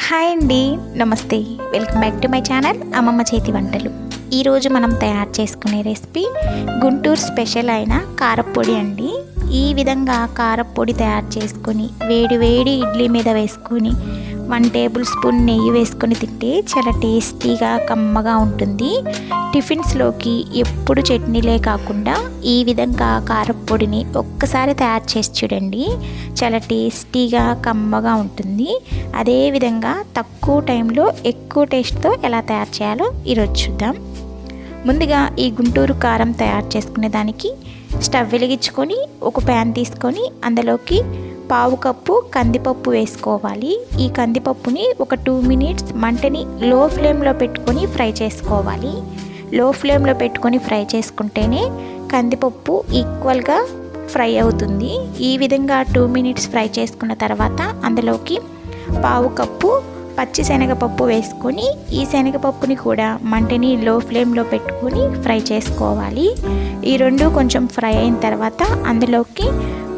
Hi అండి, నమస్తే. Welcome back to my channel అమ్మమ్మ చేతి వంటలు. ఈరోజు మనం తయారు చేసుకునే రెసిపీ గుంటూరు స్పెషల్ అయిన కారప్పొడి అండి. ఈ విధంగా కారప్పొడి తయారు చేసుకొని వేడి వేడి ఇడ్లీ మీద వేసుకొని 1 టేబుల్ స్పూన్ నెయ్యి వేసుకొని తింటే చాలా టేస్టీగా కమ్మగా ఉంటుంది. టిఫిన్స్లోకి ఎప్పుడు చట్నీలే కాకుండా ఈ విధంగా కారప్పొడిని ఒక్కసారి తయారు చేసి చూడండి, చాలా టేస్టీగా కమ్మగా ఉంటుంది. అదేవిధంగా తక్కువ టైంలో ఎక్కువ టేస్ట్తో ఎలా తయారు చేయాలో ఈరోజు చూద్దాం. ముందుగా ఈ గుంటూరు కారం తయారు చేసుకునే దానికి స్టవ్ వెలిగించుకొని ఒక ప్యాన్ తీసుకొని అందులోకి 1/2 కప్పు కందిపప్పు వేసుకోవాలి. ఈ కందిపప్పుని ఒక 2 మినిట్స్ మంటని లో ఫ్లేమ్లో పెట్టుకొని ఫ్రై చేసుకోవాలి. లో ఫ్లేమ్లో పెట్టుకొని ఫ్రై చేసుకుంటేనే కందిపప్పు ఈక్వల్గా ఫ్రై అవుతుంది. ఈ విధంగా 2 మినిట్స్ ఫ్రై చేసుకున్న తర్వాత అందులోకి 1/2 కప్పు పచ్చి శనగపప్పు వేసుకొని ఈ శనగపప్పుని కూడా మంటని లో ఫ్లేమ్లో పెట్టుకొని ఫ్రై చేసుకోవాలి. ఈ రెండు కొంచెం ఫ్రై అయిన తర్వాత అందులోకి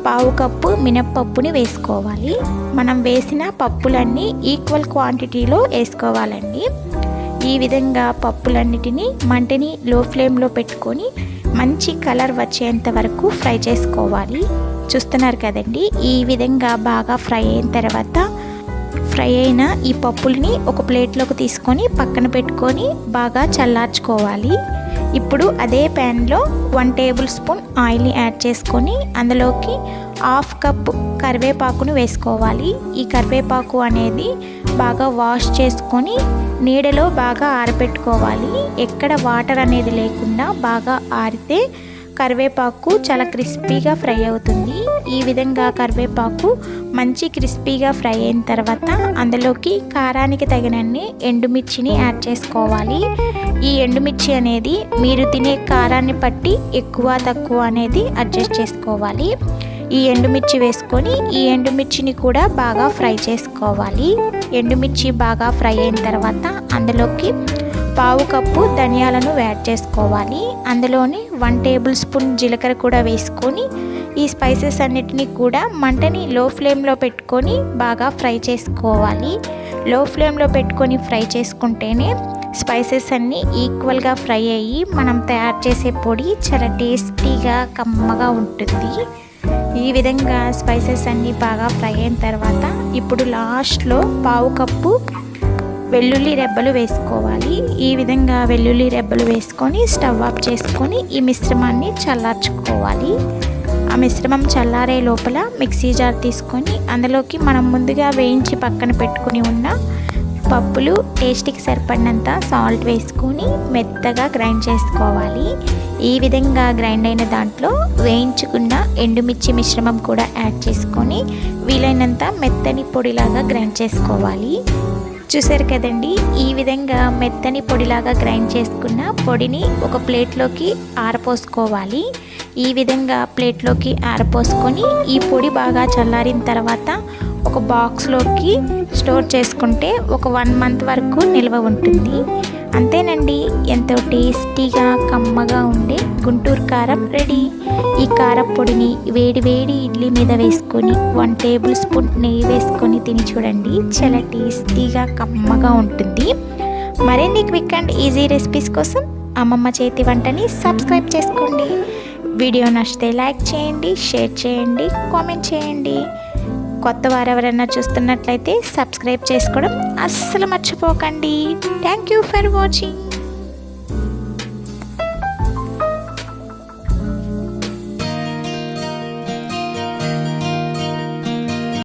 1/2 కప్పు మినప్పప్పుని వేసుకోవాలి. మనం వేసిన పప్పులన్నీ ఈక్వల్ క్వాంటిటీలో వేసుకోవాలండి. ఈ విధంగా పప్పులన్నిటినీ మంటని లో ఫ్లేమ్లో పెట్టుకొని మంచి కలర్ వచ్చేంత వరకు ఫ్రై చేసుకోవాలి. చూస్తున్నారు కదండి, ఈ విధంగా బాగా ఫ్రై అయిన తర్వాత ఫ్రై అయిన ఈ పప్పుల్ని ఒక ప్లేట్లోకి తీసుకొని పక్కన పెట్టుకొని బాగా చల్లార్చుకోవాలి. ఇప్పుడు అదే ప్యాన్లో 1 టేబుల్ స్పూన్ ఆయిల్ని యాడ్ చేసుకొని అందులోకి 1/2 కప్పు కరివేపాకును వేసుకోవాలి. ఈ కరివేపాకు అనేది బాగా వాష్ చేసుకొని నీడలో బాగా ఆరబెట్టుకోవాలి. ఎక్కడ వాటర్ అనేది లేకుండా బాగా ఆరితే కరివేపాకు చాలా క్రిస్పీగా ఫ్రై అవుతుంది. ఈ విధంగా కరివేపాకు మంచి క్రిస్పీగా ఫ్రై అయిన తర్వాత అందులోకి కారానికి తగినన్ని ఎండుమిర్చిని యాడ్ చేసుకోవాలి. ఈ ఎండుమిర్చి అనేది మీరు తినే కారాన్ని బట్టి ఎక్కువ తక్కువ అనేది అడ్జస్ట్ చేసుకోవాలి. ఈ ఎండుమిర్చి వేసుకొని ఈ ఎండుమిర్చిని కూడా బాగా ఫ్రై చేసుకోవాలి. ఎండుమిర్చి బాగా ఫ్రై అయిన తర్వాత అందులోకి 1/2 కప్పు ధనియాలను యాడ్ చేసుకోవాలి. అందులోని 1 టేబుల్ స్పూన్ జీలకర్ర కూడా వేసుకొని ఈ స్పైసెస్ అన్నిటినీ కూడా మంటని లో ఫ్లేమ్లో పెట్టుకొని బాగా ఫ్రై చేసుకోవాలి. లో ఫ్లేమ్లో పెట్టుకొని ఫ్రై చేసుకుంటేనే స్పైసెస్ అన్నీ ఈక్వల్గా ఫ్రై అయ్యి మనం తయారు చేసే పొడి చాలా టేస్టీగా కమ్మగా ఉంటుంది. ఈ విధంగా స్పైసెస్ అన్నీ బాగా ఫ్రై అయిన తర్వాత ఇప్పుడు లాస్ట్లో 1/2 కప్పు వెల్లుల్లి రెబ్బలు వేసుకోవాలి. ఈ విధంగా వెల్లుల్లి రెబ్బలు వేసుకొని స్టవ్ ఆఫ్ చేసుకొని ఈ మిశ్రమాన్ని చల్లార్చుకోవాలి. ఆ మిశ్రమం చల్లారే లోపల మిక్సీ జార్ తీసుకొని అందులోకి మనం ముందుగా వేయించి పక్కన పెట్టుకుని ఉన్న పప్పులు, టేస్ట్కి సరిపడినంత సాల్ట్ వేసుకొని మెత్తగా గ్రైండ్ చేసుకోవాలి. ఈ విధంగా గ్రైండ్ అయిన దాంట్లో వేయించుకున్న ఎండుమిర్చి మిశ్రమం కూడా యాడ్ చేసుకొని వీలైనంత మెత్తని పొడిలాగా గ్రైండ్ చేసుకోవాలి. చూసారు కదండి, ఈ విధంగా మెత్తని పొడిలాగా గ్రైండ్ చేసుకున్న పొడిని ఒక ప్లేట్లోకి ఆరపోసుకోవాలి. ఈ విధంగా ప్లేట్లోకి ఆరపోసుకొని ఈ పొడి బాగా చల్లారిన తర్వాత ఒక బాక్స్లోకి స్టోర్ చేసుకుంటే ఒక 1 మంత్ వరకు నిల్వ ఉంటుంది. అంతేనండి, ఎంతో టేస్టీగా కమ్మగా ఉండే గుంటూరు కారం రెడీ. ఈ కారప్పొడిని వేడి వేడి ఇడ్లీ మీద వేసుకొని 1 టేబుల్ స్పూన్ నెయ్యి వేసుకొని తిని చూడండి, చాలా టేస్టీగా కమ్మగా ఉంటుంది. మరిన్ని క్విక్ అండ్ ఈజీ రెసిపీస్ కోసం అమ్మమ్మ చేతి వంటని సబ్స్క్రైబ్ చేసుకోండి. వీడియో నచ్చితే లైక్ చేయండి, షేర్ చేయండి, కామెంట్ చేయండి. కొత్త వారు ఎవరైనా చూస్తున్నట్లయితే సబ్స్క్రైబ్ చేసుకోవడం అస్సలు మర్చిపోకండి. Thank you for watching.